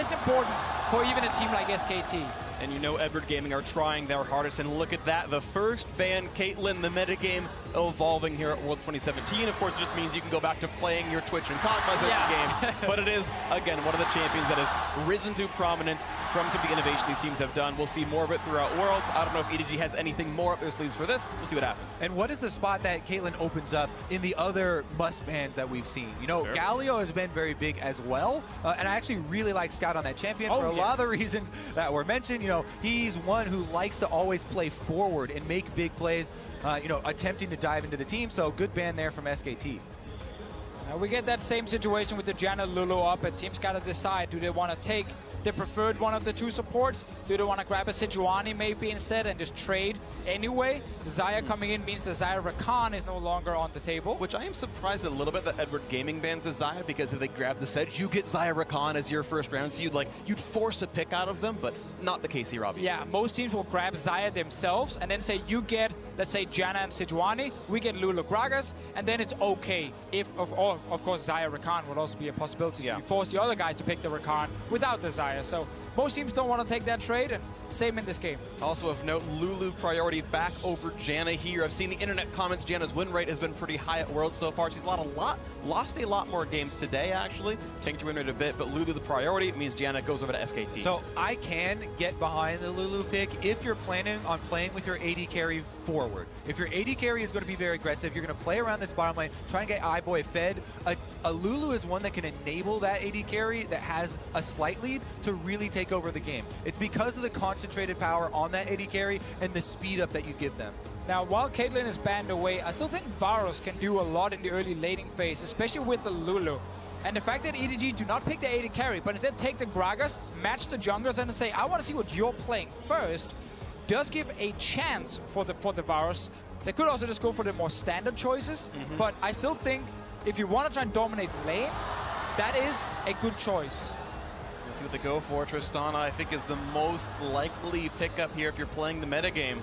is important for even a team like SKT. And you know Edward Gaming are trying their hardest, and look at that, the first ban Caitlyn, the metagame evolving here at Worlds 2017. Of course, it just means you can go back to playing your Twitch and Cogmas game, but it is, again, one of the champions that has risen to prominence from some of the innovation these teams have done. We'll see more of it throughout Worlds. I don't know if EDG has anything more up their sleeves for this. We'll see what happens. And what is the spot that Caitlyn opens up in the other must-bans that we've seen? You know, Galio has been very big as well, and I actually really like Scout on that champion for a lot of the reasons that were mentioned. You know, he's one who likes to always play forward and make big plays, you know, attempting to dive into the team. So good ban there from SKT. Now we get that same situation with the Janna Lulu up, and teams got to decide, do they want to take the preferred one of the two supports? Do they want to grab a Sejuani maybe instead and just trade anyway? Xayah coming in means the Xayah Rakan is no longer on the table. Which I am surprised a little bit that Edward Gaming bans the Xayah, because if they grab the Sedge, you get Xayah Rakan as your first round, so you'd force a pick out of them, but not the case here, obviously. Yeah, most teams will grab Xayah themselves and then say, you get, let's say, Janna and Sejuani, we get Lulu Gragas, and then it's okay if, of course, Xayah Rakan would also be a possibility. So you force the other guys to pick the Rakan without the Xayah. So most teams don't want to take that trade, and same in this game. Also of note, Lulu priority back over Janna here. I've seen the internet comments. Janna's win rate has been pretty high at Worlds so far. She's lost a lot more games today, actually. Tanked her win rate a bit, but Lulu the priority means Janna goes over to SKT. So I can get behind the Lulu pick if you're planning on playing with your AD carry forward. If your AD carry is going to be very aggressive, you're going to play around this bottom lane, try and get iBoy fed. A Lulu is one that can enable that AD carry that has a slight lead to really take over the game. It's because of the concentrated power on that AD carry and the speed up that you give them. Now, while Caitlyn is banned away, I still think Varus can do a lot in the early laning phase, especially with the Lulu. And the fact that EDG do not pick the AD carry, but instead take the Gragas, match the junglers, and say, I want to see what you're playing first, does give a chance for the Varus. They could also just go for the more standard choices, but I still think if you want to try and dominate lane, that is a good choice. We'll see what they go for. Tristana, I think, is the most likely pickup here if you're playing the metagame.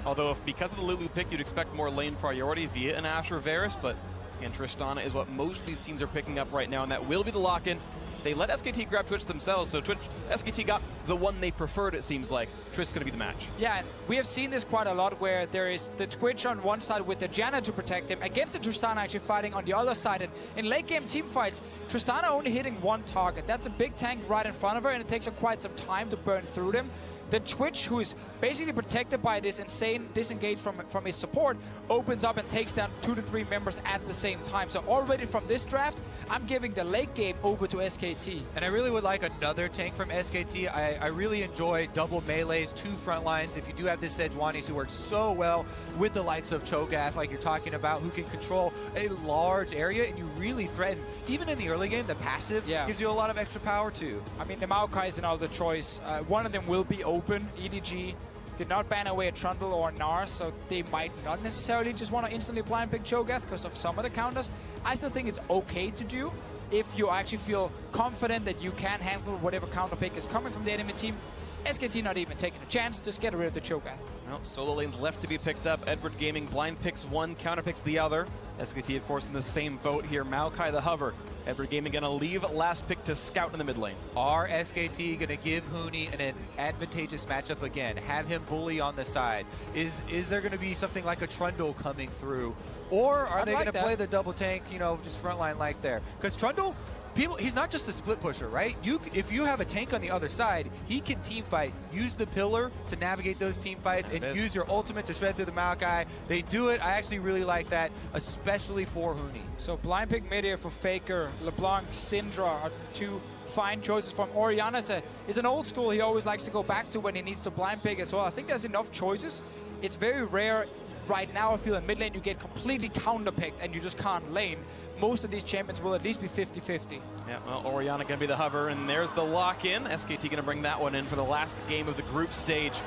Although, because of the Lulu pick, you'd expect more lane priority via an Ashe or Varus, but again, Tristana is what most of these teams are picking up right now, and that will be the lock-in. They let SKT grab Twitch themselves, so SKT got the one they preferred, it seems like. Twitch is going to be the match. Yeah, and we have seen this quite a lot where there is the Twitch on one side with the Janna to protect him, against the Tristana actually fighting on the other side. And in late game team fights, Tristana only hitting one target. That's a big tank right in front of her, and it takes her quite some time to burn through them. The Twitch, who is basically protected by this insane disengage from his support, opens up and takes down 2 to 3 members at the same time. So already from this draft, I'm giving the late game over to SKT. And I really would like another tank from SKT. I really enjoy double melees, 2 front lines. If you do have this Sejuani who works so well with the likes of Cho'Gath, like you're talking about, who can control a large area, and you really threaten, even in the early game, the passive gives you a lot of extra power too. I mean, the Maokai is another choice. One of them will be open. EDG did not ban away a Trundle or a Nars, so they might not necessarily just want to instantly blind pick Cho'Gath because of some of the counters. I still think it's okay to do if you actually feel confident that you can handle whatever counter pick is coming from the enemy team. SKT not even taking a chance, just get rid of the Cho'Gath. Well, solo lanes left to be picked up. Edward Gaming blind picks one, counter picks the other. SKT, of course, in the same boat here. Maokai the hover. Edward Gaming gonna leave last pick to Scout in the mid lane. Are SKT gonna give Huni an advantageous matchup again? Have him bully on the side? Is there gonna be something like a Trundle coming through? Or are they gonna play the double tank, you know, just frontline like there? Because Trundle, he's not just a split pusher, right? If you have a tank on the other side, he can team fight. Use the pillar to navigate those team fights and use your ultimate to shred through the Maokai. They do it. I actually really like that, especially for Huni. So blind pick mid here for Faker, LeBlanc, Syndra are 2 fine choices from Orianna. Is an old school he always likes to go back to when he needs to blind pick as well. I think there's enough choices. It's very rare right now, I feel in mid lane you get completely counter-picked and you just can't lane. Most of these champions will at least be 50-50. Yeah, well, Orianna gonna be the hover, and there's the lock-in. SKT gonna bring that one in for the last game of the group stage.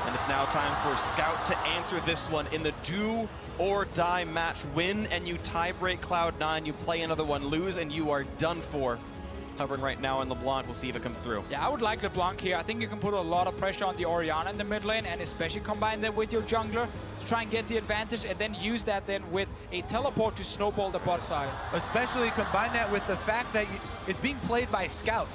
And it's now time for Scout to answer this one in the do or die match. Win and you tie-break Cloud9, you play another one, lose and you are done for. Hovering right now on LeBlanc, we'll see if it comes through. Yeah, I would like LeBlanc here. I think you can put a lot of pressure on the Orianna in the mid lane, and especially combine that with your jungler to try and get the advantage, and then use that then with a teleport to snowball the bot side. Especially combine that with the fact that it's being played by Scout.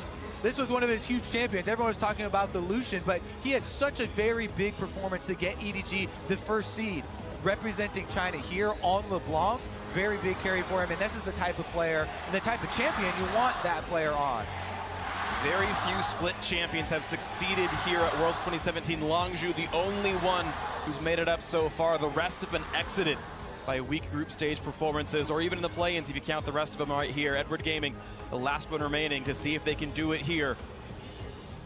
this was one of his huge champions. Everyone was talking about the Lucian, but he had such a very big performance to get EDG the first seed. Representing China here on LeBlanc, very big carry for him, and this is the type of player and the type of champion you want that player on. Very few split champions have succeeded here at Worlds 2017. Longzhu, the only one who's made it up so far. The rest have been exited by weak group stage performances, or even in the play-ins if you count the rest of them right here. Edward Gaming, the last one remaining to see if they can do it here.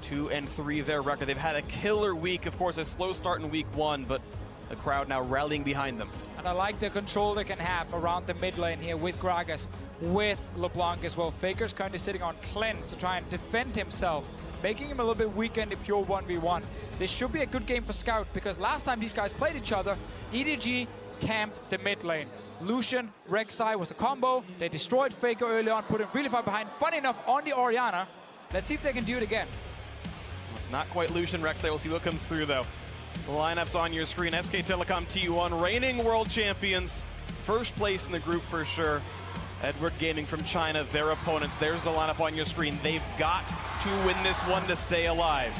2-3 their record. They've had a killer week, of course, a slow start in week 1, but the crowd now rallying behind them. And I like the control they can have around the mid lane here with Gragas, with LeBlanc as well. Faker's kind of sitting on Cleanse to try and defend himself, making him a little bit weaker in the pure 1v1. This should be a good game for Scout, because last time these guys played each other, EDG camped the mid lane. Lucian, Rek'Sai was the combo. They destroyed Faker early on, put him really far behind. Funny enough, on the Orianna. Let's see if they can do it again. It's not quite Lucian, Rek'Sai. We'll see what comes through, though. The lineup's on your screen. SK Telecom T1, reigning world champions. First place in the group for sure. Edward Gaming from China, their opponents. There's the lineup on your screen. They've got to win this one to stay alive.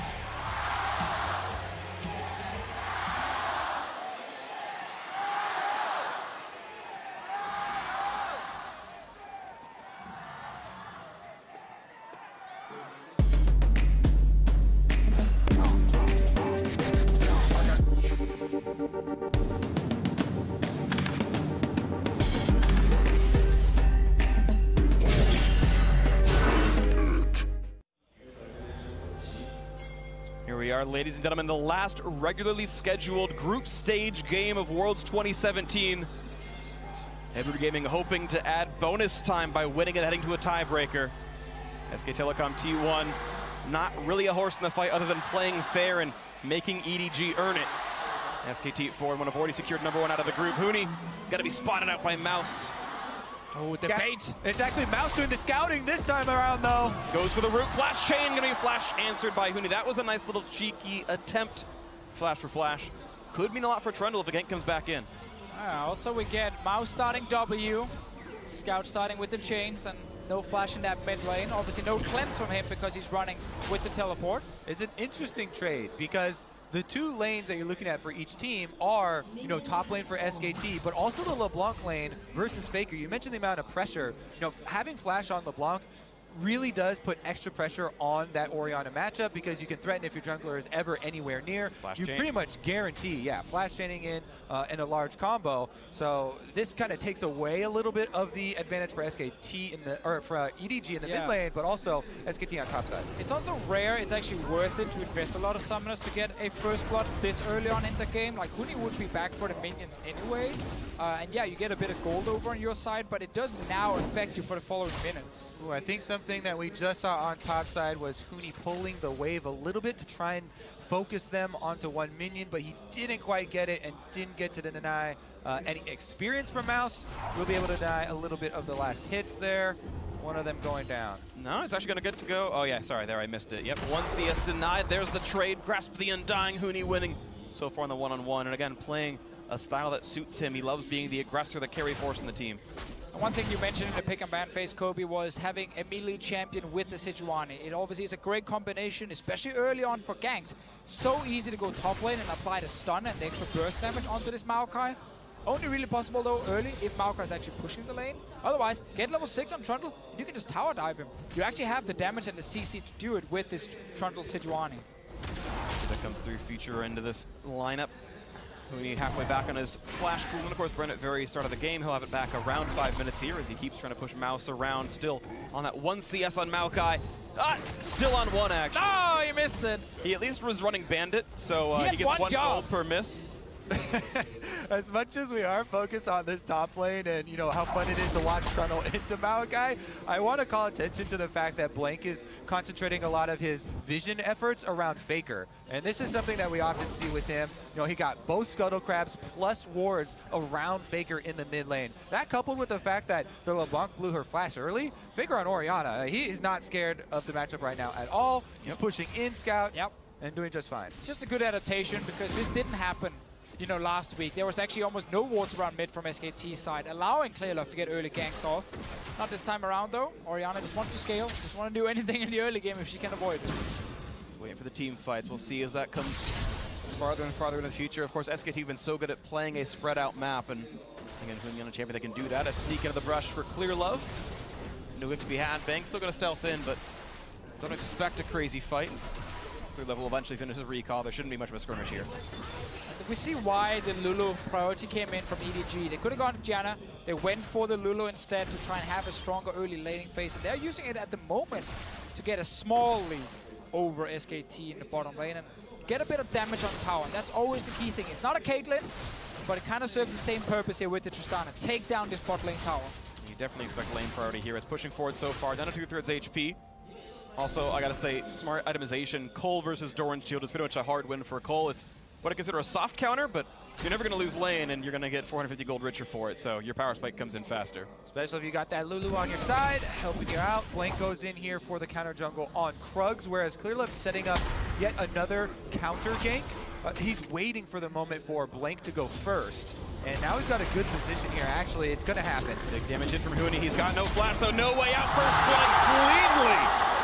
Here we are, ladies and gentlemen, the last regularly scheduled group stage game of Worlds 2017. Edward Gaming hoping to add bonus time by winning and heading to a tiebreaker. SK Telecom T1, not really a horse in the fight other than playing fair and making EDG earn it. SKT 4-1 have already secured #1 out of the group. Huni got to be spotted out by Mouse. Oh, the bait. It's actually Mouse doing the scouting this time around, though. Goes for the root. Flash chain, gonna be flash answered by Huni. That was a nice little cheeky attempt. Flash for flash. Could mean a lot for Trundle if the gank comes back in. Also, we get Mouse starting W, Scout starting with the chains, and no flash in that mid lane. Obviously, no cleanse from him because he's running with the teleport. It's an interesting trade because the two lanes that you're looking at for each team are, you know, top lane for SKT, but also the LeBlanc lane versus Faker. You mentioned the amount of pressure. You know, having flash on LeBlanc really does put extra pressure on that Orianna matchup because you can threaten if your jungler is ever anywhere near. Flash you chain. pretty much guarantee, yeah, flash chaining in a large combo. So this kind of takes away a little bit of the advantage for SKT in the, or for EDG in the mid lane, but also SKT on top side. It's also rare. It's actually worth it to invest a lot of summoners to get a first blood this early on in the game. Like Huni would be back for the minions anyway, and yeah, you get a bit of gold over on your side, but it does now affect you for the following minutes. Ooh, I think something that we just saw on top side was Huni pulling the wave a little bit to try and focus them onto one minion, but he didn't quite get it and didn't get to deny any experience from Mouse. We'll be able to deny a little bit of the last hits there. One of them going down. No, it's actually going to get to go. Oh yeah, sorry, there I missed it. Yep, one CS denied. There's the trade. Grasp the Undying. Huni winning so far in the one-on-one, and again playing a style that suits him. He loves being the aggressor, the carry force in the team. One thing you mentioned in the pick and ban phase, Kobe, was having a melee champion with the Sejuani. It obviously is a great combination, especially early on for ganks. So easy to go top lane and apply the stun and the extra burst damage onto this Maokai. Only really possible though early if Maokai is actually pushing the lane. Otherwise, get level 6 on Trundle, you can just tower dive him. You actually have the damage and the CC to do it with this Trundle Sejuani. That comes through future into this lineup. Huni halfway back on his flash cool, and of course Brent at very start of the game, he'll have it back around 5 minutes here as he keeps trying to push Mouse around, still on that 1 CS on Maokai. Still on 1 actually. Oh, you missed it. He at least was running Bandit, so he gets one ult per miss. As much as we are focused on this top lane and, you know, how fun it is to watch Trundle into Maokai, I want to call attention to the fact that Blank is concentrating a lot of his vision efforts around Faker. And this is something that we often see with him. You know, he got both Scuttle Crabs plus wards around Faker in the mid lane. That coupled with the fact that the LeBlanc blew her flash early, Faker on Orianna, he is not scared of the matchup right now at all. He's pushing in Scout and doing just fine. It's just a good adaptation because this didn't happen you know, last week. There was actually almost no wards around mid from SKT's side, allowing Clearlove to get early ganks off. Not this time around, though. Orianna just wants to scale, just want to do anything in the early game if she can avoid it. Waiting for the team fights. We'll see as that comes farther and farther in the future. Of course, SKT have been so good at playing a spread-out map, and again, when you're on a champion, they can do that. A sneak into the brush for Clearlove. No whip to be had. Bang still going to stealth in, but don't expect a crazy fight. Clearlove will eventually finish his recall. There shouldn't be much of a skirmish here. We see why the Lulu priority came in from EDG. They could have gone to Janna. They went for the Lulu instead to try and have a stronger early laning phase. And they're using it at the moment to get a small lead over SKT in the bottom lane and get a bit of damage on tower. And that's always the key thing. It's not a Caitlyn, but it kind of serves the same purpose here with the Tristana. Take down this bot lane tower. You definitely expect lane priority here. It's pushing forward so far, down to 2/3 HP. Also, I gotta say, smart itemization. Cole versus Doran's Shield is pretty much a hard win for Cole. It's what I consider a soft counter, but you're never gonna lose lane, and you're gonna get 450 gold richer for it, so your power spike comes in faster. Especially if you got that Lulu on your side, helping you out. Blank goes in here for the counter jungle on Krugs, whereas Clearlove setting up yet another counter gank. He's waiting for the moment for Blank to go first. And now he's got a good position here. Actually, it's going to happen. Big damage in from Huni. He's got no flash, though. No way out. First blood cleanly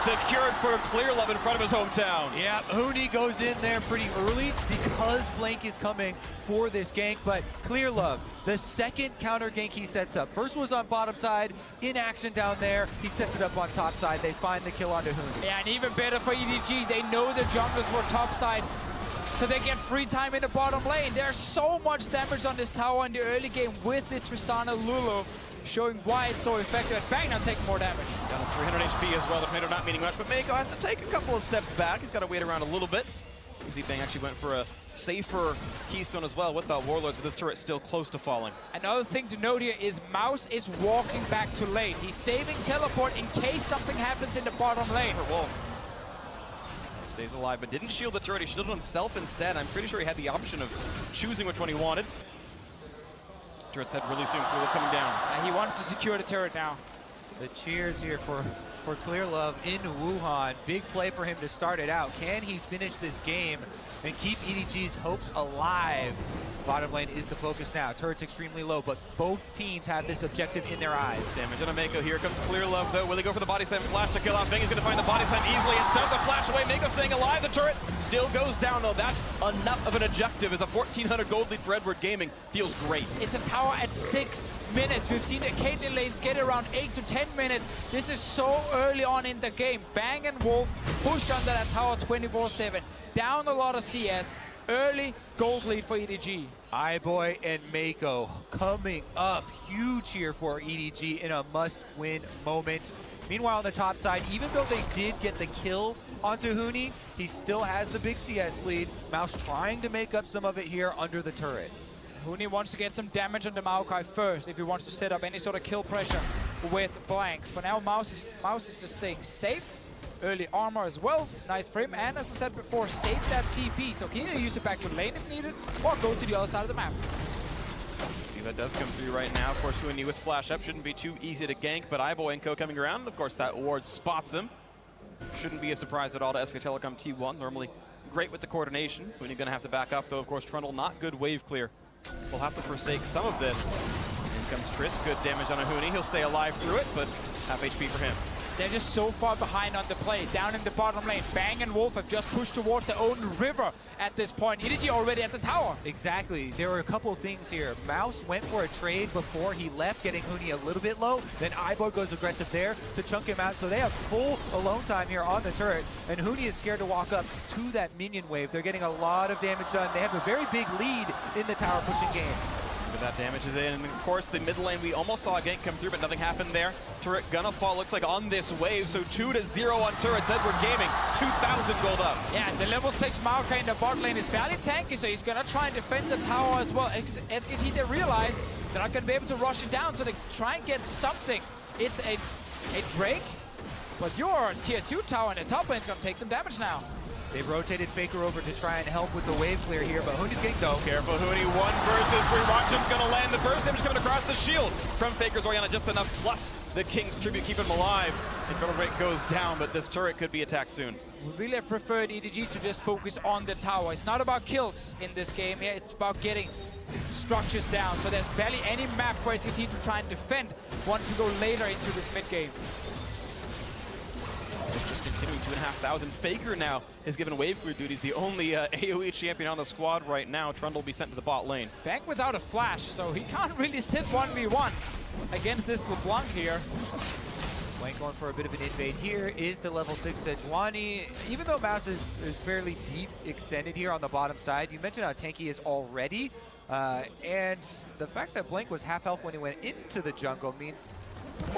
secured for Clearlove in front of his hometown. Yeah, Huni goes in there pretty early because Blank is coming for this gank. But Clearlove, the second counter gank he sets up. First was on bottom side, in action down there. He sets it up on top side. They find the kill onto Huni. Yeah, and even better for EDG. They know the junglers were top side, so they get free time in the bottom lane. There's so much damage on this tower in the early game with the Tristana Lulu, showing why it's so effective. And Bang now taking more damage. Down to 300 HP as well. The tornado not meaning much, but Mako has to take a couple of steps back. He's got to wait around a little bit. You see Bang actually went for a safer keystone as well with the Warlords, but this turret still close to falling. Another thing to note here is Mouse is walking back to lane. He's saving teleport in case something happens in the bottom lane. Wolf stays alive, but didn't shield the turret. He shielded himself instead. I'm pretty sure he had the option of choosing which one he wanted. Turret's dead really soon. Clearlove coming down. He wants to secure the turret now. The cheers here for Clearlove in Wuhan. Big play for him to start it out. Can he finish this game and keep EDG's hopes alive? Bottom lane is the focus now. Turret's extremely low, but both teams have this objective in their eyes. Damage on a Mako. Here comes Clearlove, though. Will he go for the body slam flash to kill off? Bang is going to find the body slam easily and send the flash away. Mako staying alive. The turret still goes down, though. That's enough of an objective as a 1,400 gold lead for Edward Gaming. Feels great. It's a tower at 6 minutes. We've seen the Caitlyn lanes get around 8 to 10 minutes. This is so early on in the game. Bang and Wolf pushed under that tower 24/7. Down a lot of CS. Early gold lead for EDG. iBoy and Mako coming up huge here for EDG in a must-win moment. Meanwhile, on the top side, even though they did get the kill onto Huni, he still has the big CS lead. Mouse trying to make up some of it here under the turret. Huni wants to get some damage on the Maokai first if he wants to set up any sort of kill pressure with Blank. For now, Mouse is just staying safe. Early armor as well, nice for him, and as I said before, save that TP, so he can either use it back to lane if needed, or go to the other side of the map. See, that does come through right now. Of course, Huni with flash up shouldn't be too easy to gank, but iBoy and Co coming around. Of course, that ward spots him. Shouldn't be a surprise at all to SK Telecom T1. Normally great with the coordination. Huni gonna have to back up, though. Of course, Trundle not good wave clear. We'll have to forsake some of this. In comes Triss, good damage on a Huni. He'll stay alive through it, but half HP for him. They're just so far behind on the play. Down in the bottom lane, Bang and Wolf have just pushed towards their own river at this point. EDG already at the tower. Exactly. There were a couple of things here. Mouse went for a trade before he left, getting Huni a little bit low. Then iBoy goes aggressive there to chunk him out. So they have full alone time here on the turret. And Huni is scared to walk up to that minion wave. They're getting a lot of damage done. They have a very big lead in the tower pushing game. But that damage is in, and of course the mid lane, we almost saw a gank come through, but nothing happened there. Turret gonna fall, looks like on this wave, so 2-0 on turrets. Edward Gaming, 2,000 gold up. Yeah, the level 6 Maokai in the bot lane is fairly tanky, so he's gonna try and defend the tower as well. SKT, they realize they're not gonna be able to rush it down, so they try and get something. It's a Drake, but your tier 2 tower in the top lane is gonna take some damage now. They've rotated Faker over to try and help with the wave clear here, but Huni's getting though. Careful, Huni, 1 versus 3. Rockton's gonna land the burst damage coming across the shield from Faker's Orianna, just enough, plus the King's Tribute, keep him alive. And Fiddle Rate goes down, but this turret could be attacked soon. We really have preferred EDG to just focus on the tower. It's not about kills in this game here, it's about getting structures down. So there's barely any map for SKT to try and defend once we go later into this mid game. Just continuing 2,500. Faker now is given wave clear duties, the only AoE champion on the squad right now. Trundle will be sent to the bot lane. Bank without a flash, so he can't really sit 1v1 against this LeBlanc here. Blank going for a bit of an invade here is the level 6 Sejuani. Even though Mouse is fairly deep extended here on the bottom side, you mentioned how tanky he is already. And the fact that Blank was half health when he went into the jungle means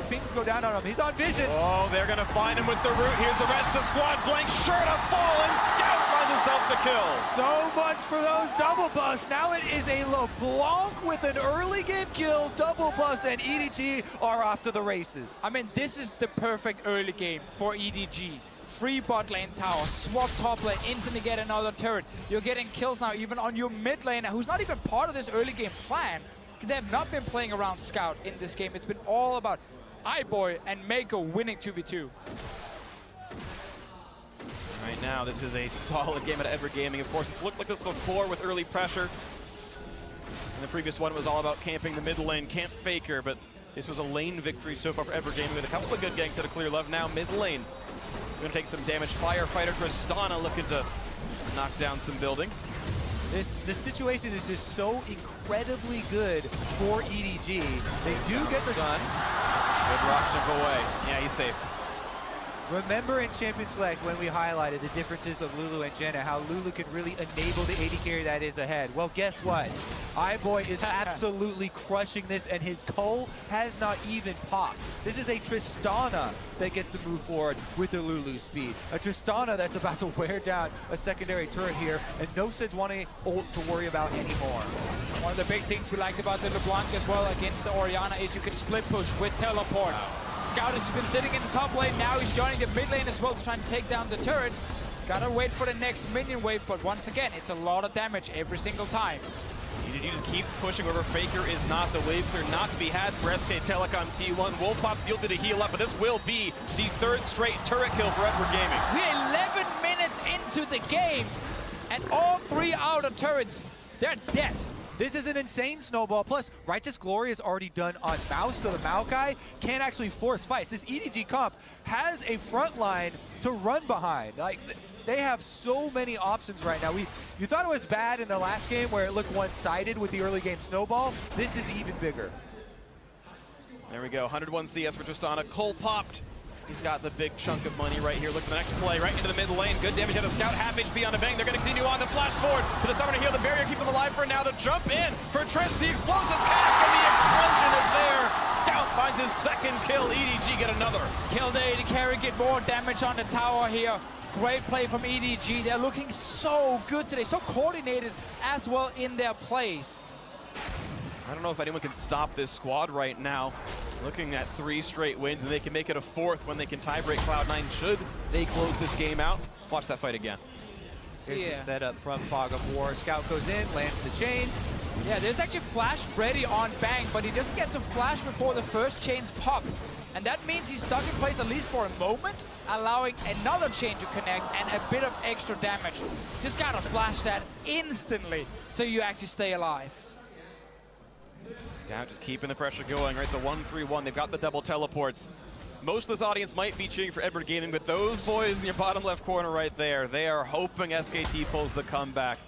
things go down on him. He's on vision. Oh, they're going to find him with the root. Here's the rest of the squad. Blank sure to fall, and Scout finds himself the kill. So much for those double busts. Now it is a LeBlanc with an early game kill, double bust, and EDG are off to the races. I mean, this is the perfect early game for EDG. Free bot lane tower, swap top lane, instantly get another turret. You're getting kills now even on your mid laner, who's not even part of this early game plan. They have not been playing around Scout in this game. It's been all about iBoy and Mako winning 2v2. Right now, this is a solid game at Edward Gaming. Of course, it's looked like this before with early pressure. And the previous one was all about camping the mid lane, camp Faker, but this was a lane victory so far for Edward Gaming with a couple of good ganks out of clear love. Now mid lane, going to take some damage. Firefighter Tristana looking to knock down some buildings. This situation is just so incredibly good for EDG. They do get the stun. Good rock jump away. Yeah, he's safe. Remember in Champion Select when we highlighted the differences of Lulu and Jenna, how Lulu can really enable the AD carry that is ahead. Well, guess what? iBoy is absolutely crushing this, and his Cole has not even popped. This is a Tristana that gets to move forward with the Lulu speed. A Tristana that's about to wear down a secondary turret here, and no Sejuani ult to worry about anymore. One of the big things we liked about the LeBlanc as well against the Orianna is you can split push with teleport. Scout has been sitting in the top lane, now he's joining the mid lane as well to try and take down the turret. Gotta wait for the next minion wave, but once again, it's a lot of damage every single time. EDG just keeps pushing over. Faker is not the wave clear, not to be had for SK Telecom T1. Wolf Pop Steel to heal up, but this will be the third straight turret kill for Edward Gaming. We're 11 minutes into the game, and all three outer turrets, they're dead. This is an insane snowball. Plus, Righteous Glory is already done on Mouse, so the Maokai can't actually force fights. This EDG comp has a front line to run behind. Like, they have so many options right now. You thought it was bad in the last game where it looked one-sided with the early game snowball. This is even bigger. There we go, 101 CS for Tristana. Cole popped. He's got the big chunk of money right here. Look at the next play, right into the mid lane. Good damage out of Scout, half HP on the bang. They're going to continue on the flash forward. To the summoner heal the barrier, keep them alive for now. The jump in for Trist, the explosive cast, and the explosion is there. Scout finds his second kill. EDG get another. Kill the AD carry, get more damage on the tower here. Great play from EDG. They're looking so good today, so coordinated as well in their plays. I don't know if anyone can stop this squad right now. Looking at 3 straight wins, and they can make it a 4th when they can tie-break Cloud9 should they close this game out. Watch that fight again. Set up from Fog of War. Scout goes in, lands the chain. Yeah, there's actually flash ready on Bang, but he doesn't get to flash before the first chains pop. And that means he's stuck in place at least for a moment, allowing another chain to connect and a bit of extra damage. Just gotta flash that instantly so you actually stay alive. Scout just keeping the pressure going, right? The 1-3-1, they've got the double teleports. Most of this audience might be cheering for Edward Gaming, but those boys in your bottom left corner right there, they are hoping SKT pulls the comeback.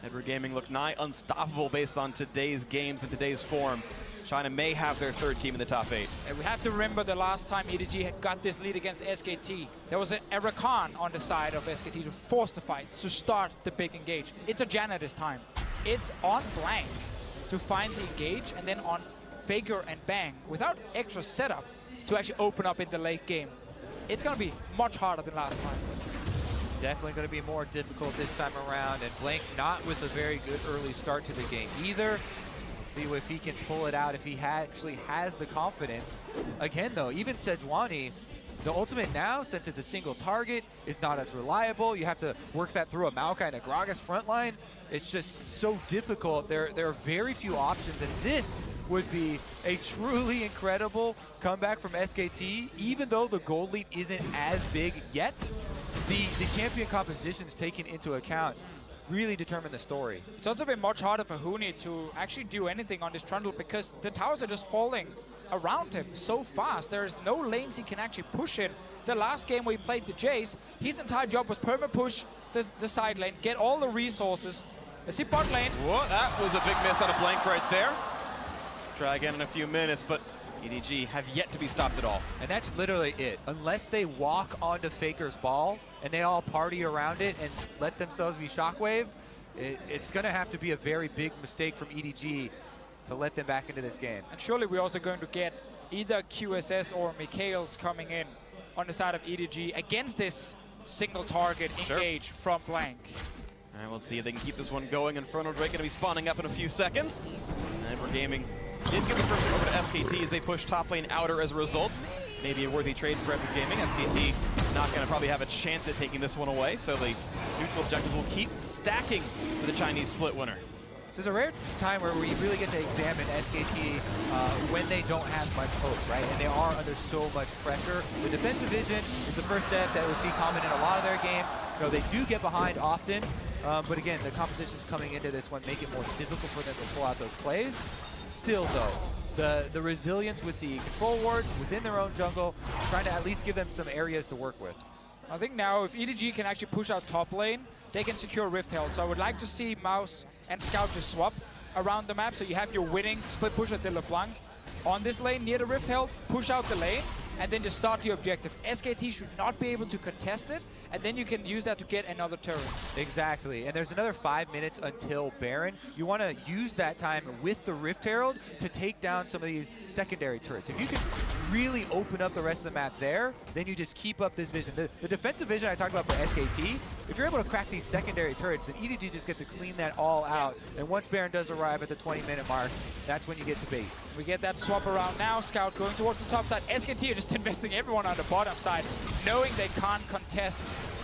Edward Gaming look nigh unstoppable based on today's games and today's form. China may have their 3rd team in the top 8. And we have to remember the last time EDG got this lead against SKT. There was an Erakan on the side of SKT to force the fight, to start the big engage. It's a Janna this time. It's on Blank to find the engage, and then on Faker and Bang without extra setup to actually open up in the late game. It's going to be much harder than last time. Definitely going to be more difficult this time around, and Blank not with a very good early start to the game either. We'll see if he can pull it out, if he actually has the confidence. Again though, even Sejuani, the ultimate now, since it's a single target, is not as reliable. You have to work that through a Maokai and a Gragas front line. It's just so difficult. There are very few options, and this would be a truly incredible comeback from SKT. Even though the gold lead isn't as big yet, the champion compositions taken into account really determine the story. It's also been much harder for Huni to actually do anything on this Trundle because the towers are just falling around him so fast. There's no lanes he can actually push in. The last game where he played the Jace, his entire job was perma push the side lane, get all the resources. Let's see bot lane. Whoa, that was a big miss on a blank right there. Try again in a few minutes, but EDG have yet to be stopped at all. And that's literally it. Unless they walk onto Faker's ball and they all party around it and let themselves be Shockwave, it's going to have to be a very big mistake from EDG to let them back into this game. And surely we're also going to get either QSS or Mikhail's coming in on the side of EDG against this single target engage from Blank. All right, we'll see if they can keep this one going. Infernal Drake going to be spawning up in a few seconds. And we're gaming. Did give the first one over to SKT as they push top lane outer as a result. Maybe a worthy trade for Epic Gaming. SKT not going to probably have a chance at taking this one away, so the neutral objective will keep stacking for the Chinese split winner. This is a rare time where we really get to examine SKT when they don't have much hope, right? And they are under so much pressure. The defensive vision is the first step that we'll see common in a lot of their games. You know, they do get behind often, but again, the compositions coming into this one make it more difficult for them to pull out those plays. Still, though, the resilience with the control wards within their own jungle, trying to at least give them some areas to work with. I think now if EDG can actually push out top lane, they can secure Rift Herald. So I would like to see Mouse and Scout to swap around the map, so you have your winning split push at the LeBlanc on this lane near the Rift Herald, push out the lane, and then just start the objective. SKT should not be able to contest it, and then you can use that to get another turret. Exactly, and there's another 5 minutes until Baron. You want to use that time with the Rift Herald to take down some of these secondary turrets. If you can really open up the rest of the map there, then you just keep up this vision. The defensive vision I talked about for SKT, if you're able to crack these secondary turrets, then EDG just get to clean that all out. And once Baron does arrive at the 20-minute mark, that's when you get to bait. We get that swap around now. Scout going towards the top side. SKT are just investing everyone on the bottom side, knowing they can't contest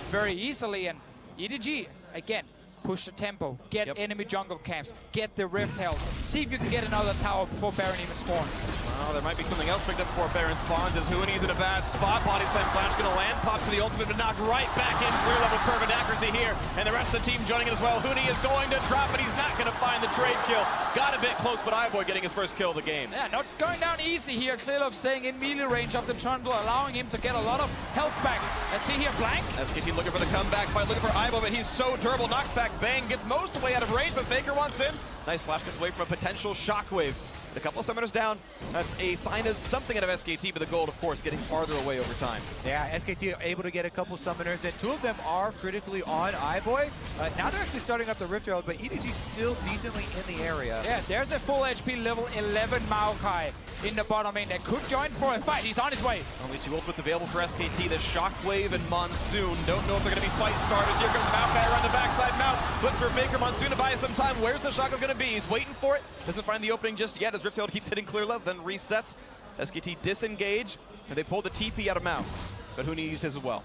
very easily. And EDG, again, push the tempo, get enemy jungle camps, get the Rift Herald, see if you can get another tower before Baron even spawns. Well, there might be something else picked up before Baron spawns as Huni's in a bad spot. Body slam flash going to land, pops to the ultimate, but knocked right back in. Clear level perfect accuracy here, and the rest of the team joining it as well. Huni is going to drop, but he's not going to find the trade kill. Got a bit close, but iBoy getting his first kill of the game. Yeah, not going down easy here. Clearlove staying in melee range of the Trundle, allowing him to get a lot of health back. Let's see here, Blank. SKT looking for the comeback fight, looking for iBoy, but he's so durable. Knocks back Bang, gets most way out of range, but Faker wants in. Nice flash gets away from a potential Shockwave. A couple of summoners down. That's a sign of something out of SKT, but the gold, of course, getting farther away over time. Yeah, SKT are able to get a couple summoners, and 2 of them are critically on iBoy. Now they're actually starting up the Rift Herald, but EDG still decently in the area. Yeah, there's a full HP level 11 Maokai in the bottom lane that could join for a fight. He's on his way. Only 2 ultimates available for SKT, the Shockwave and Monsoon. Don't know if they're going to be fight starters. Here comes Maokai around the backside. Mouse looks for Faker. Monsoon to buy some time. Where's the Shockwave going to be? He's waiting for it. Doesn't find the opening just yet as Rift Herald keeps hitting clear love, then resets. SKT disengage, and they pull the TP out of Mouse. But Huni used his as well.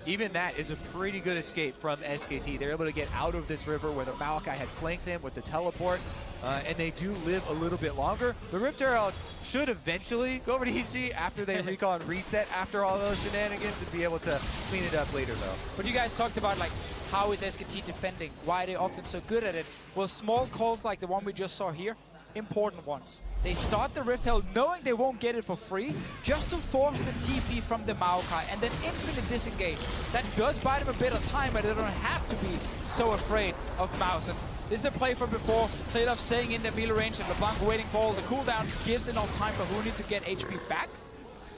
Even that is a pretty good escape from SKT. They're able to get out of this river where the Maokai had flanked him with the teleport, and they do live a little bit longer. The Rift Herald should eventually go over to EDG after they recall and reset after all those shenanigans and be able to clean it up later, though. But you guys talked about, like, how is SKT defending? Why are they often so good at it? Well, small calls like the one we just saw here, important ones. They start the Rift Herald knowing they won't get it for free, just to force the TP from the Maokai and then instantly disengage. That does buy them a bit of time, but they don't have to be so afraid of Mouse. And this is a play from before. Clearlove staying in the melee range and LeBlanc waiting for all the cooldowns gives enough time for Huni to get HP back.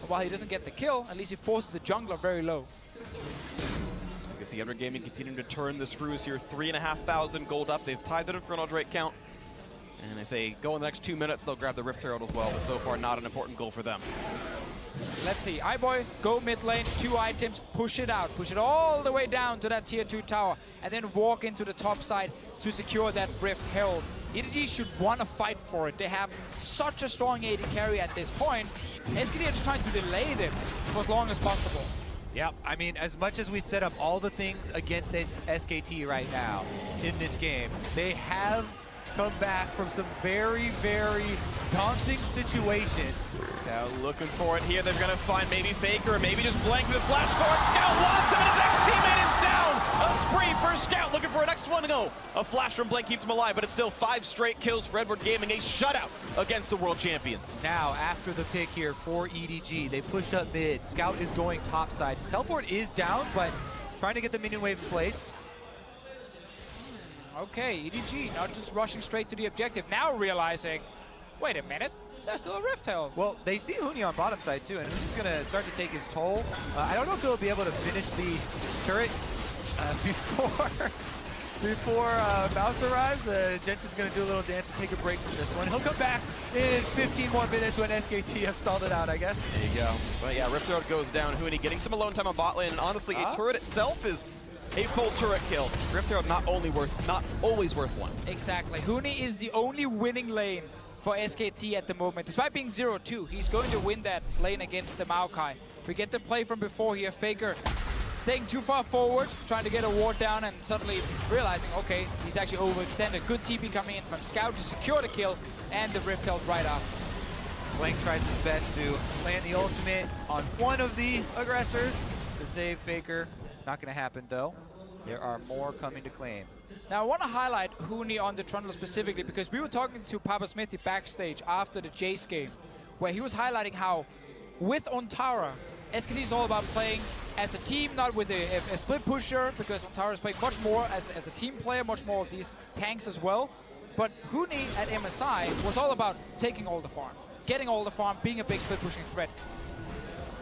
And while he doesn't get the kill, at least he forces the jungler very low. You can see Under Gaming continuing to turn the screws here. 3,500 gold up. They've tied the Infernal Drake count. And if they go in the next 2 minutes, they'll grab the Rift Herald as well. But so far, not an important goal for them. Let's see. iBoy, go mid lane, 2 items, push it out. Push it all the way down to that tier 2 tower. And then walk into the top side to secure that Rift Herald. EDG should want to fight for it. They have such a strong AD carry at this point. SKT is trying to delay them for as long as possible. Yeah, I mean, as much as we set up all the things against SKT right now in this game, they have come back from some very, very daunting situations. Scout looking for it here. They're going to find maybe Faker or maybe just Blank with flash forward. Scout wants him and his ex-teammate is down. A spree for Scout looking for an next one to go. A flash from Blank keeps him alive, but it's still 5 straight kills for Edward Gaming. A shutout against the world champions. Now, after the pick here for EDG, they push up mid. Scout is going top side. His teleport is down, but trying to get the minion wave in place. Okay, EDG not just rushing straight to the objective, now realizing, wait a minute, there's still a Rift Herald. Well, they see Huni on bottom side too, and Huni's going to start to take his toll. I don't know if he'll be able to finish the turret before Mouse arrives. Jensen's going to do a little dance and take a break from this one. He'll come back in 15 more minutes when SKT have stalled it out, I guess. There you go. But yeah, Rift Herald goes down. Huni getting some alone time on bot lane, and honestly, a turret itself is a full turret kill. Rift Herald not always worth one. Exactly. Huni is the only winning lane for SKT at the moment. Despite being 0-2, he's going to win that lane against the Maokai. We get the play from before here. Faker staying too far forward, trying to get a ward down, and suddenly realizing, okay, he's actually overextended. Good TP coming in from Scout to secure the kill, and the Rift Herald right after. Blank tries his best to land the ultimate on one of the aggressors to save Faker. Not going to happen, though. There are more coming to claim. Now, I want to highlight Huni on the Trundle specifically because we were talking to Papa Smithy backstage after the Jace game, where he was highlighting how, with Ontara, SKT is all about playing as a team, not with a split pusher, because Ontara is playing much more as a team player, much more of these tanks as well. But Huni at MSI was all about taking all the farm, getting all the farm, being a big split pushing threat.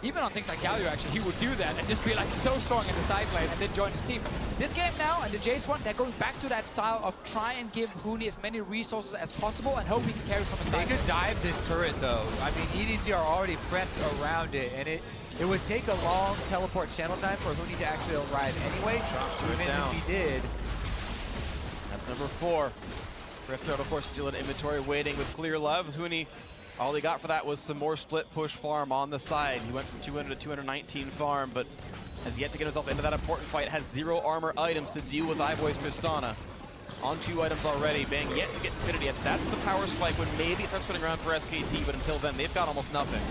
Even on things like Galio, actually, he would do that and just be like so strong in the side lane and then join his team. This game now, and the Jace one, they're going back to that style of try and give Huni as many resources as possible and hope he can carry from a side. They could dive this turret, though. I mean, EDG are already prepped around it, and it would take a long teleport channel time for Huni to actually arrive anyway. Even if he did. That's number 4. Rift Herald, of course, still in inventory, waiting with clear love. Huni, all he got for that was some more split push farm on the side. He went from 200 to 219 farm, but has yet to get himself into that important fight. Has 0 armor items to deal with iVoice Tristana. On 2 items already. Bang yet to get Infinity Edge. That's the power spike when maybe it starts putting around for SKT, but until then, they've got almost nothing.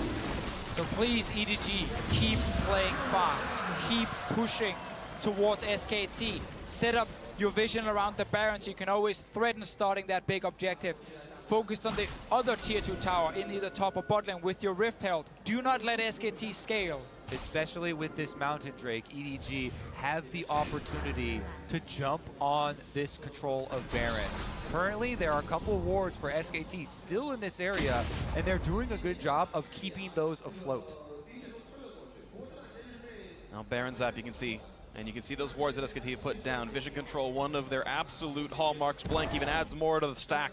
So please, EDG, keep playing fast. Keep pushing towards SKT. Set up your vision around the Baron so you can always threaten starting that big objective. Focused on the other tier 2 tower in either top or bot lane with your Rift Herald. Do not let SKT scale. Especially with this Mountain Drake, EDG have the opportunity to jump on this control of Baron. Currently, there are a couple wards for SKT still in this area, and they're doing a good job of keeping those afloat. Now Baron's up, you can see. And you can see those wards that SKT have put down. Vision control, one of their absolute hallmarks. Blank even adds more to the stack.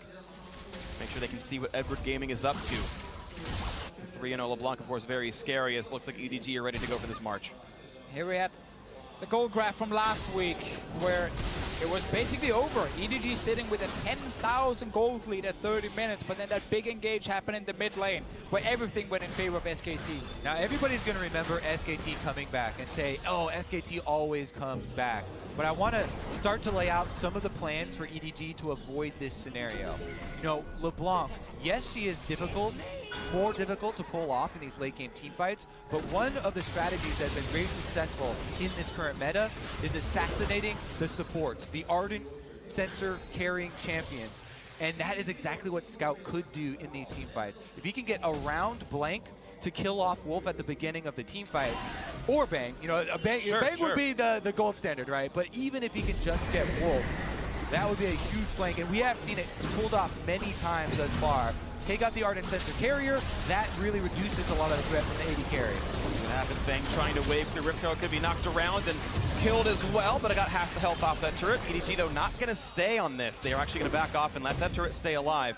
Make sure they can see what Edward Gaming is up to. 3-0 LeBlanc, of course, very scary, as it looks like EDG are ready to go for this march. Here we had the gold graph from last week, where it was basically over. EDG sitting with a 10,000 gold lead at 30 minutes, but then that big engage happened in the mid lane, where everything went in favor of SKT. Now everybody's going to remember SKT coming back and say, oh, SKT always comes back. But I want to start to lay out some of the plans for EDG to avoid this scenario. You know, LeBlanc, yes, she is difficult, more difficult to pull off in these late game team fights, but one of the strategies that's been very successful in this current meta is assassinating the supports, the Ardent sensor carrying champions. And that is exactly what Scout could do in these team fights. If he can get around Blank to kill off Wolf at the beginning of the team fight, or Bang, you know, Bang would be the gold standard, right? But even if he can just get Wolf, that would be a huge flank, and we have seen it pulled off many times thus far. Take out the Ardent Sensor Carrier, that really reduces a lot of the threat from the AD carry. What happens, Bang trying to wave through. Rift Herald could be knocked around and killed as well, but I got half the health off that turret. EDG, though, not going to stay on this. They are actually going to back off and let that turret stay alive.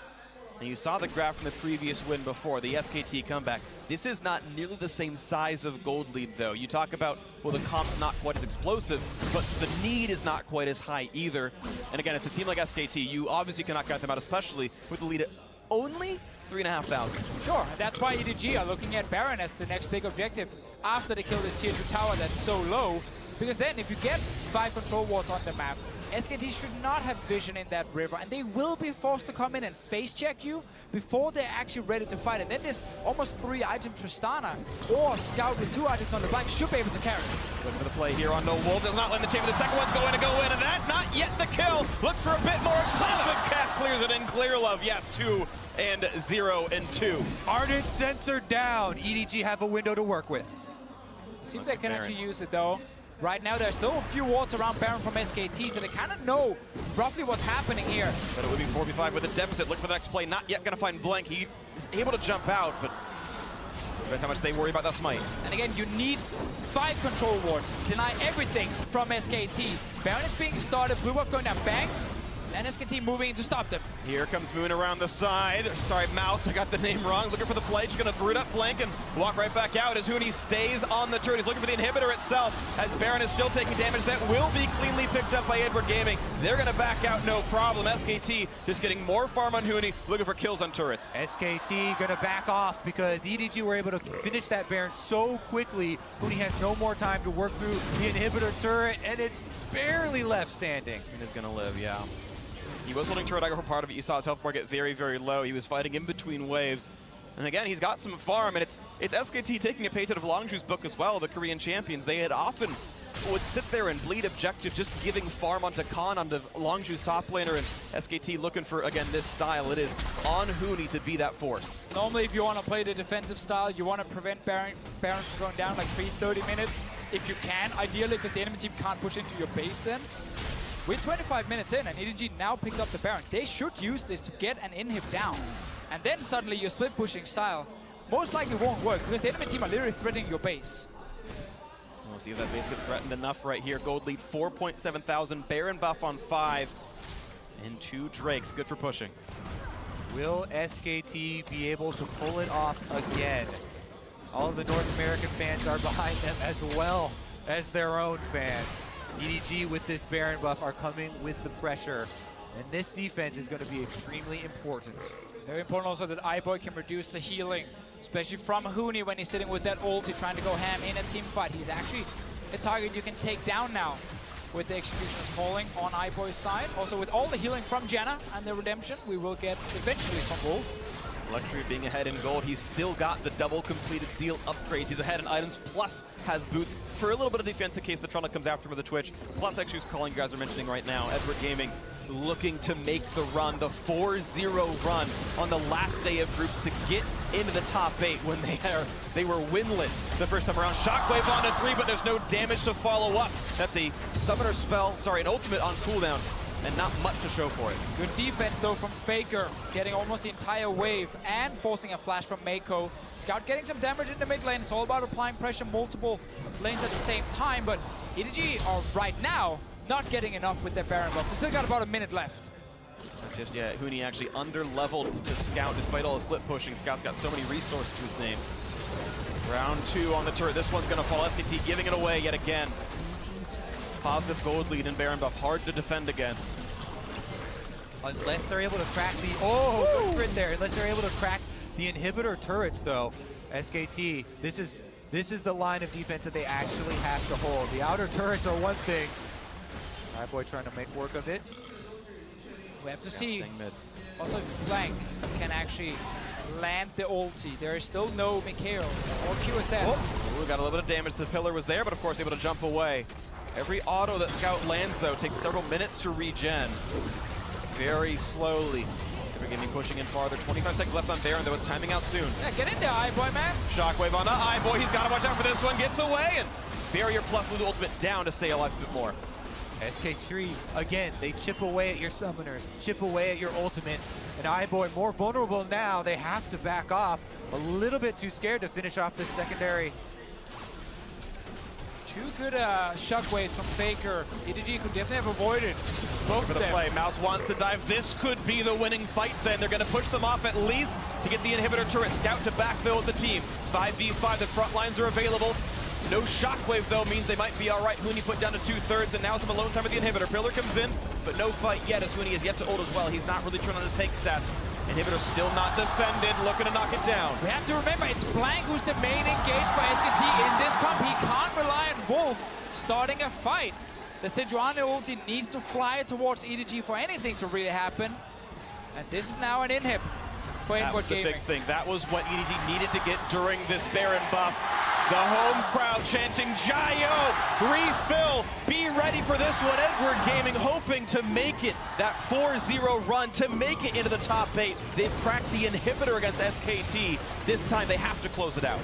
And you saw the graph from the previous win before, the SKT comeback. This is not nearly the same size of gold lead, though. You talk about, well, the comp's not quite as explosive, but the need is not quite as high either. And again, it's a team like SKT. You obviously cannot count them out, especially with the lead at only 3,500. Sure, and that's why EDG are looking at Baron as the next big objective after they kill this tier 2 tower that's so low. Because then if you get 5 control wards on the map, SKT should not have vision in that river, and they will be forced to come in and face check you before they're actually ready to fight. And then this almost 3-item Tristana or Scout with 2 items on the back should be able to carry. Looking for the play here on No Wolf. Does not land the chamber. The second one's going to go in, and that not yet the kill. Looks for a bit more explosive. Cast clears it in. Clear Love. Yes, 2 and 0 and 2. Ardent sensor down. EDG have a window to work with. Seems they can actually use it though. Right now, there's still a few wards around Baron from SKT, so they kind of know roughly what's happening here. But it would be 4v5 with a deficit. Look for the next play. Not yet going to find Blank. He is able to jump out, but depends how much they worry about that smite. And again, you need 5 control wards. Deny everything from SKT. Baron is being started. Blue buff going down. Bang. And SKT moving in to stop them. Here comes Moon around the side. Sorry, Mouse, I got the name wrong. Looking for the play. She's going to root up Blank and walk right back out as Huni stays on the turret. He's looking for the inhibitor itself as Baron is still taking damage. That will be cleanly picked up by Edward Gaming. They're going to back out, no problem. SKT just getting more farm on Huni, looking for kills on turrets. SKT going to back off because EDG were able to finish that Baron so quickly. Huni has no more time to work through the inhibitor turret, and it's barely left standing. And is going to live, yeah. He was holding turret dagger for part of it. You saw his health bar get very, very low. He was fighting in between waves. And again, he's got some farm, and it's SKT taking a page out of Longju's book as well, the Korean champions. They had often would sit there and bleed objective, just giving farm onto Khan, onto Longju's top laner, and SKT looking for, again, this style. It is on Huni to be that force. Normally, if you want to play the defensive style, you want to prevent Baron from going down like 30 minutes, if you can, ideally, because the enemy team can't push into your base then. We're 25 minutes in, and EDG now picked up the Baron. They should use this to get an inhib down. And then suddenly your split pushing style most likely won't work, because the enemy team are literally threatening your base. We'll see if that base gets threatened enough right here. Gold lead 4.7 thousand. Baron buff on 5. And 2 Drakes. Good for pushing. Will SKT be able to pull it off again? All of the North American fans are behind them as well as their own fans. EDG with this Baron buff are coming with the pressure, and this defense is going to be extremely important. Very important also that iBoy can reduce the healing, especially from Huni when he's sitting with that ulti trying to go ham in a team fight. He's actually a target you can take down now with the Executioner's falling on iBoy's side. Also with all the healing from Janna and the redemption, we will get eventually from Wolf. Luxury of being ahead in gold. He's still got the double completed Zeal upgrades. He's ahead in items, plus has boots for a little bit of defense in case the Trundle comes after him with the Twitch. Plus, actually, who's calling you guys are mentioning right now, Edward Gaming looking to make the run, the 4-0 run on the last day of groups to get into the top 8 when they were winless the first time around. Shockwave onto 3, but there's no damage to follow up. That's a summoner spell, sorry, an ultimate on cooldown, and not much to show for it. Good defense though from Faker, getting almost the entire wave and forcing a flash from Mako. Scout getting some damage in the mid lane. It's all about applying pressure multiple lanes at the same time, but EDG are right now not getting enough with their Baron buff. They still got about a minute left. Not just yet. Huni actually under-leveled to Scout despite all his split pushing. Scout's got so many resources to his name. Round 2 on the turret. This one's going to fall. SKT giving it away yet again. Positive gold lead in Baron buff, hard to defend against. Unless they're able to crack the, good sprint there. Unless they're able to crack the inhibitor turrets though, SKT, this is the line of defense that they actually have to hold. The outer turrets are one thing. iBoy trying to make work of it. We have to see also if Blank can actually land the ulti. There is still no Mikhail or QSS. Oh, got a little bit of damage. The pillar was there, but of course able to jump away. Every auto that Scout lands, though, takes several minutes to regen. Very slowly. Edward Gaming pushing in farther. 25 seconds left on Baron, though it's timing out soon. Yeah, get in there, iBoy, man. Shockwave on iBoy. He's got to watch out for this one. Gets away, and Barrier plus with the ultimate down to stay alive a bit more. SK3, again, they chip away at your summoners, chip away at your ultimates, and iBoy more vulnerable now. They have to back off. A little bit too scared to finish off this secondary. 2 good shockwaves from Faker. EDG could definitely have avoided both of them. Play. Mouse wants to dive. This could be the winning fight then. They're going to push them off at least to get the inhibitor turret. Scout to backfill with the team. 5v5, the front lines are available. No shockwave though means they might be all right. Huni put down to 2/3, and now some alone time with the inhibitor. Pillar comes in, but no fight yet as Huni is yet to ult as well. He's not really trying to take stats. Inhibitor still not defended, looking to knock it down. We have to remember, it's Blank who's the main engage for SKT in this comp. He can't rely on Wolf starting a fight. The Sejuani ulti needs to fly towards EDG for anything to really happen. And this is now an inhib for Inward Gaming. That was the big thing. That was what EDG needed to get during this Baron buff. The home crowd chanting, Jayo, refill, be ready for this one. Edward Gaming hoping to make it that 4-0 run, to make it into the top 8. They've cracked the inhibitor against SKT. This time they have to close it out.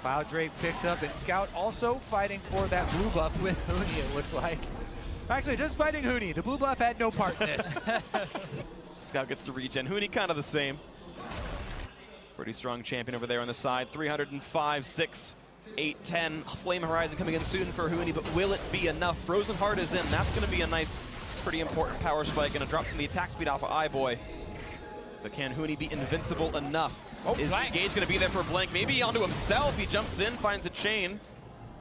Cloud Drake picked up, and Scout also fighting for that blue buff with Huni, it looks like. Actually, just fighting Huni. The blue buff had no part in this. Scout gets the regen. Huni kind of the same. Pretty strong champion over there on the side. 305, 6, 8, 10. Flame Horizon coming in soon for Huni, but will it be enough? Frozen Heart is in. That's going to be a nice, pretty important power spike. Going to drop some of the attack speed off of iBoy. But can Huni be invincible enough? Is the engage going to be there for Blank? Maybe onto himself. He jumps in, finds a chain,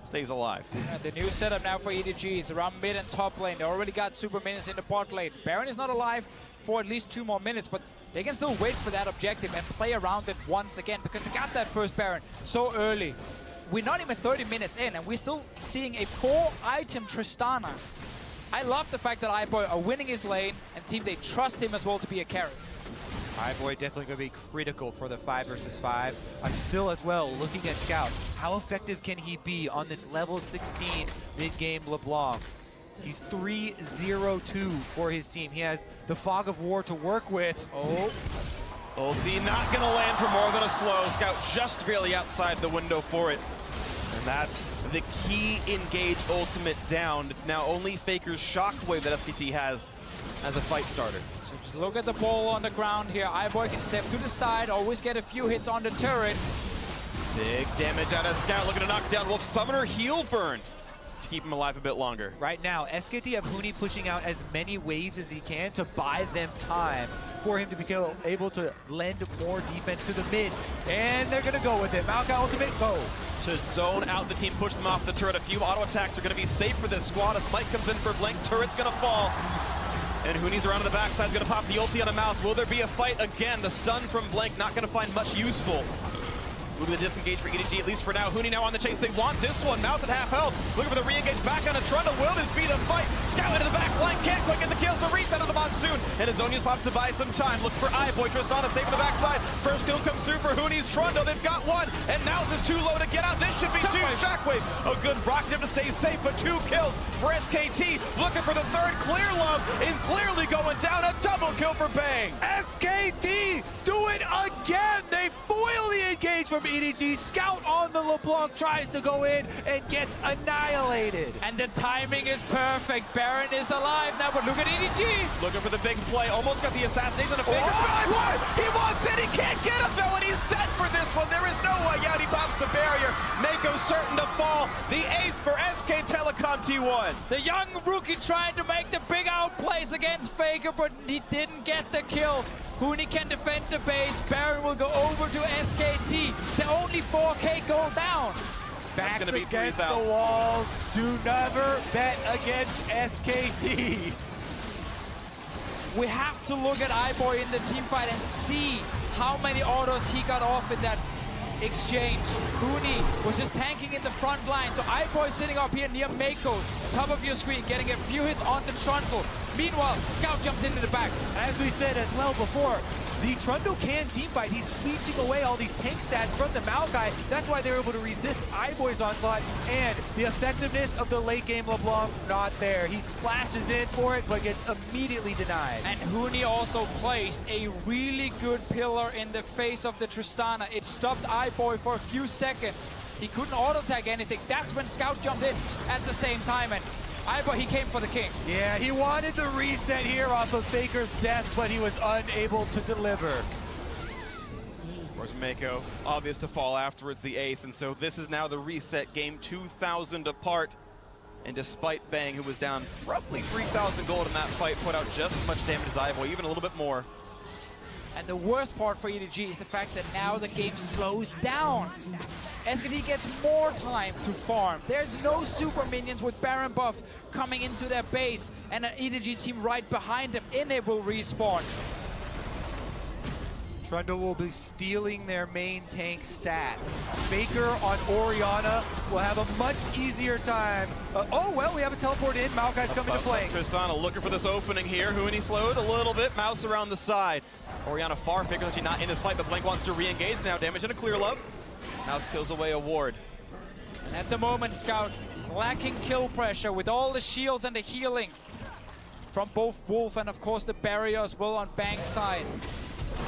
stays alive. The new setup now for EDG is around mid and top lane. They already got super minions in the bot lane. Baron is not alive for at least 2 more minutes, but they can still wait for that objective and play around it once again because they got that first Baron so early. We're not even 30 minutes in, and we're still seeing a 4-item Tristana. I love the fact that iBoy are winning his lane, and team, they trust him as well to be a carry. iBoy definitely going to be critical for the 5 versus 5. I'm still as well looking at Scout. How effective can he be on this level 16 mid-game LeBlanc? He's 3-0-2 for his team. He has the Fog of War to work with. Oh. Ulti not going to land for more than a slow. Scout just barely outside the window for it. And that's the key engage ultimate down. It's now only Faker's Shockwave that SKT has as a fight starter. So just look at the ball on the ground here. iBoy can step to the side, always get a few hits on the turret. Big damage out of Scout, looking to knock down Wolf. Summoner heal burned to keep him alive a bit longer. Right now, SKT have Huni pushing out as many waves as he can to buy them time for him to be able to lend more defense to the mid. And they're going to go with it. Maokai ultimate, go. To zone out the team, push them off the turret. A few auto attacks are going to be safe for this squad. A smite comes in for Blank. Turret's going to fall. And Huni's around to the backside, going to pop the ulti on a mouse. Will there be a fight again? The stun from Blank not going to find much useful. Moving the disengage for EDG, at least for now. Huni now on the chase. They want this one. Mouse at half health. Looking for the re-engage back on a Trundle. Will this be the fight? Scout into the back. Blank can't quite get the kills. The reset of the Monsoon. And Azonius pops to buy some time. Looking for iBoy. Tristana safe on the backside. First kill comes through for Huni's Trundle. They've got one. And Mouse is too low to get out. This should be 2. Shockwave. A good rocket to stay safe, but 2 kills for SKT. Looking for the 3rd. Clear Love is clearly going down. A double kill for Bang. SKT do it again. They foil the engage from EDG. Scout on the LeBlanc tries to go in and gets annihilated. And the timing is perfect. Baron is alive now, but look at EDG. Looking for the big play. Almost got the assassination of Faker. Oh, he wants it. He can't get him though, and he's dead for this one. There is no way out. He pops the barrier. Mako certain to fall. The ace for SK Telecom T1. The young rookie trying to make the big outplays against Faker, but he didn't get the kill. Huni can defend the base. Baron will go over to SKT. The only 4K go down. Back against the walls. Do never bet against SKT. We have to look at iBoy in the team fight and see how many autos he got off in that exchange. Huni was just tanking in the front line. So iBoy sitting up here near Mako, top of your screen, getting a few hits on the Trundle. Meanwhile, Scout jumps into the back. As we said as well before, the Trundle can team fight. He's leeching away all these tank stats from the Maokai. That's why they're able to resist iBoy's onslaught. And the effectiveness of the late game LeBlanc, not there. He splashes in for it, but gets immediately denied. And Huni also placed a really good pillar in the face of the Tristana. It stopped iBoy for a few seconds. He couldn't auto-tag anything. That's when Scout jumped in at the same time. And iBoy, he came for the king. Yeah, he wanted the reset here off of Faker's death, but he was unable to deliver. Where's Mako? Obvious to fall afterwards, the ace, and so this is now the reset game, 2,000 apart. And despite Bang, who was down roughly 3,000 gold in that fight, put out just as much damage as iBoy, even a little bit more. And the worst part for EDG is the fact that now the game slows down. SKT gets more time to farm. There's no super minions with Baron buff coming into their base, and an EDG team right behind them. Inhib will respawn. Trundle will be stealing their main tank stats. Faker on Orianna will have a much easier time. Oh, well, we have a teleport in. Maokai's coming to play. Tristana looking for this opening here. Huni slowed a little bit. Mouse around the side. Orianna far. Faker actually not in this fight, but Blank wants to re-engage now. Damage and a clear love. Mouse kills away a ward. At the moment, Scout lacking kill pressure with all the shields and the healing from both Wolf and, of course, the barrier as well on Bang's side.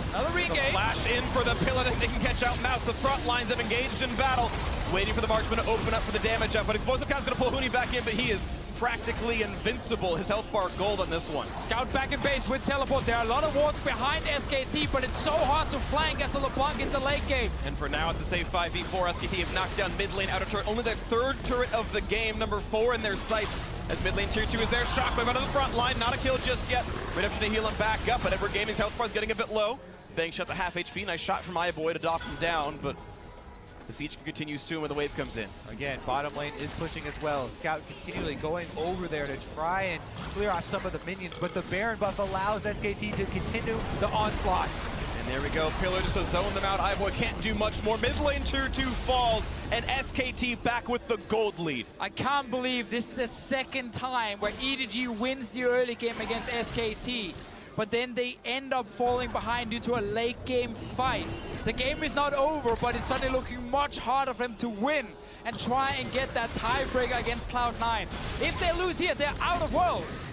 Another re-engage. Flash in for the pillar that they can catch out Mouse. The front lines have engaged in battle. Waiting for the marksman to open up for the damage up, but Explosive Cat's going to pull Huni back in, but he is practically invincible. His health bar gold on this one. Scout back in base with teleport. There are a lot of wards behind SKT, but it's so hard to flank as a LeBlanc in the late game. And for now, it's a safe 5v4. SKT have knocked down mid lane outer turret. Only their third turret of the game, number 4 in their sights. As mid lane tier 2 is there. Shockwave out of the front line. Not a kill just yet. Redemption to heal him back up, but Edward Gaming's health bar is getting a bit low. Bang shot to half HP. Nice shot from iBoy to dock him down, but the siege can continue soon when the wave comes in. Again, bottom lane is pushing as well. Scout continually going over there to try and clear off some of the minions, but the Baron buff allows SKT to continue the onslaught. And there we go. Pillar just to zone them out. iBoy can't do much more. Mid lane tier 2 falls, and SKT back with the gold lead. I can't believe this is the second time where EDG wins the early game against SKT. But then they end up falling behind due to a late game fight. The game is not over, but it's suddenly looking much harder for them to win and try and get that tiebreaker against Cloud9. If they lose here, they're out of Worlds.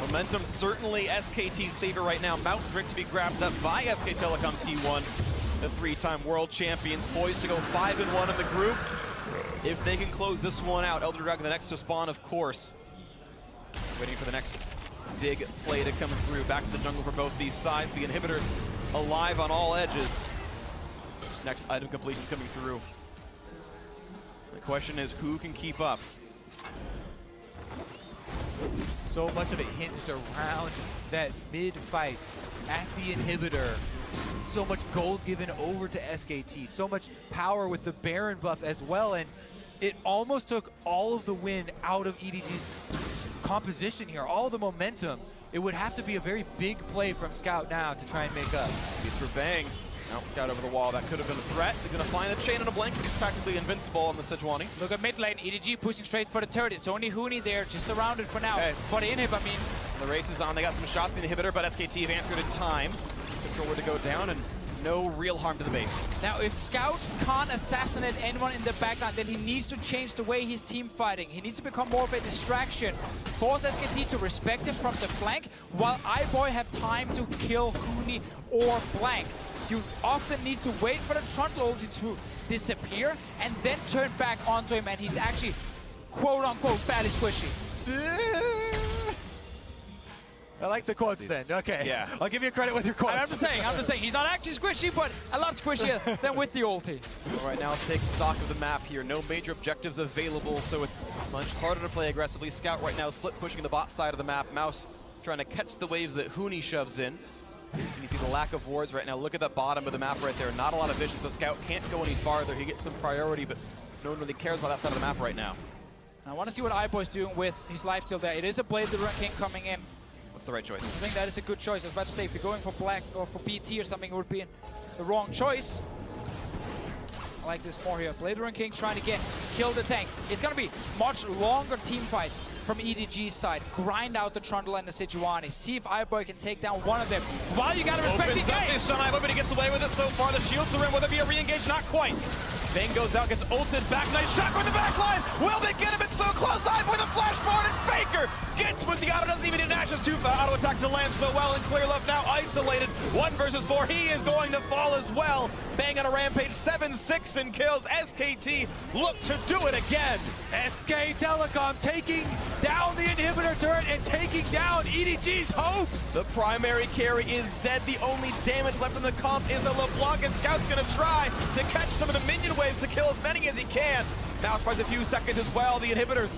Momentum certainly SKT's favor right now. Mountain Drake to be grabbed up by FK Telecom T1. The 3-time world champions poised to go 5-1 in the group. If they can close this one out, Elder Dragon the next to spawn, of course. Waiting for the next big play to come through. Back to the jungle for both these sides. The inhibitors alive on all edges. This next item completion coming through. The question is, who can keep up? So much of it hinged around that mid-fight at the inhibitor. So much gold given over to SKT. So much power with the Baron buff as well. And it almost took all of the win out of EDG's composition here, all the momentum. It would have to be a very big play from Scout now to try and make up. It's for Bang. Now Scout over the wall. That could have been a threat. They're going to find a chain on a blink. He's practically invincible on the Sejuani. Look at mid lane. EDG pushing straight for the turret. It's only Huni there, just around it for now. Okay. For the inhib, I mean. The race is on. They got some shots in the inhibitor, but SKT have answered in time. Controller to go down, and no real harm to the base. Now, if Scout can't assassinate anyone in the backline, then he needs to change the way his team fighting. He needs to become more of a distraction. Force SKT to respect him from the flank, while iBoy have time to kill Huni or Blank. You often need to wait for the Trundle ulti to disappear and then turn back onto him, and he's actually, quote-unquote, fairly squishy. I like the quotes then. Okay. Yeah. I'll give you credit with your quotes. I'm just saying, he's not actually squishy, but a lot squishier than with the ulti. All right, now let's take stock of the map here. No major objectives available, so it's much harder to play aggressively. Scout right now split pushing the bot side of the map. Mouse trying to catch the waves that Huni shoves in. And you see the lack of wards right now. Look at the bottom of the map right there. Not a lot of vision, so Scout can't go any farther. He gets some priority, but no one really cares about that side of the map right now. I want to see what iBoy's doing with his lifesteal there. It is a Blade the Run King coming in. What's the right choice? I think that is a good choice. I was about to say, if you're going for Black or for BT or something, it would be the wrong choice. I like this more here. Blade Run King trying to kill the tank. It's going to be much longer team fights from EDG's side. Grind out the Trundle and the Sejuani. See if iBoy can take down one of them. While you got to respect the game. This time, iBoy, but he gets away with it so far. The shields are in. Will there be a re-engage? Not quite. Bang goes out, gets ulted back. Nice shot with the back line. Will they get him? It's so close. iBoy the flash forward, and Faker gets with the auto. Doesn't even need an Ashes 2 for auto attack to land so well. And Clear Love now isolated. 1 versus 4. He is going to fall as well. Bang on a rampage. 7-6 in kills. SKT look to do it again. SK Telecom taking down the inhibitor turret and taking down EDG's hopes. The primary carry is dead. The only damage left in the comp is a LeBlanc, and Scout's going to try to catch some of the minion waves to kill as many as he can. Now tries a few seconds as well. The inhibitors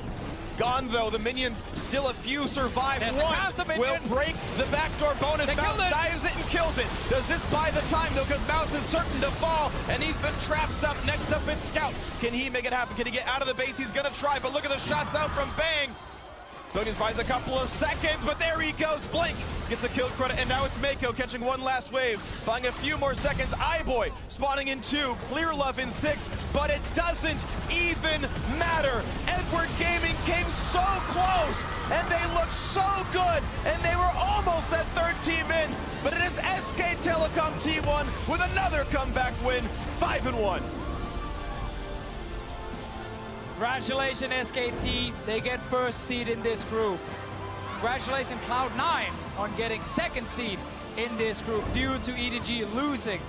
gone though. The minions still a few survive. One will break the backdoor bonus. Mouse dives it and kills it. Does this buy the time though? Because Mouse is certain to fall, and he's been trapped up. Next up it's Scout. Can he make it happen? Can he get out of the base? He's gonna try, but look at the shots out from Bang. Zonius buys a couple of seconds, but there he goes. Blink gets a kill credit, and now it's Mako catching one last wave, buying a few more seconds. iBoy spawning in 2, Clear Love in 6, but it doesn't even matter. Edward Gaming came so close, and they looked so good, and they were almost that third team in, but it is SK Telecom T1 with another comeback win, 5-1. Congratulations, SKT. They get first seed in this group. Congratulations, Cloud9, on getting second seed in this group due to EDG losing.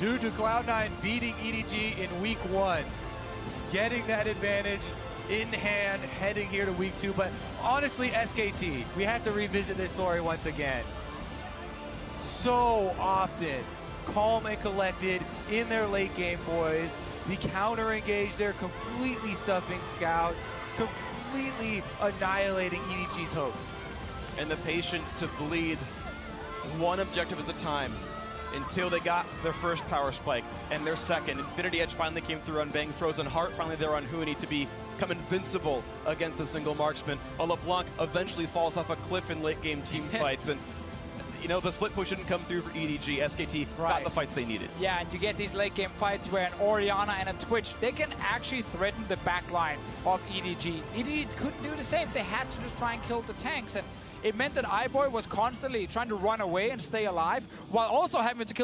Due to Cloud9 beating EDG in week 1, getting that advantage in hand, heading here to week 2. But honestly, SKT, we have to revisit this story once again. So often, calm and collected in their late game, boys. The counter engage there, completely stuffing Scout, completely annihilating EDG's hopes. And the patience to bleed one objective at a time until they got their first power spike and their second. Infinity Edge finally came through on Bang. Frozen Heart finally there on Huni to become invincible against the single marksman. A LeBlanc eventually falls off a cliff in late game team fights. And you know, the split push didn't come through for EDG. SKT got the fights they needed. Yeah, and you get these late game fights where an Orianna and a Twitch, they can actually threaten the backline of EDG. EDG couldn't do the same. They had to just try and kill the tanks, and it meant that iBoy was constantly trying to run away and stay alive while also having to kill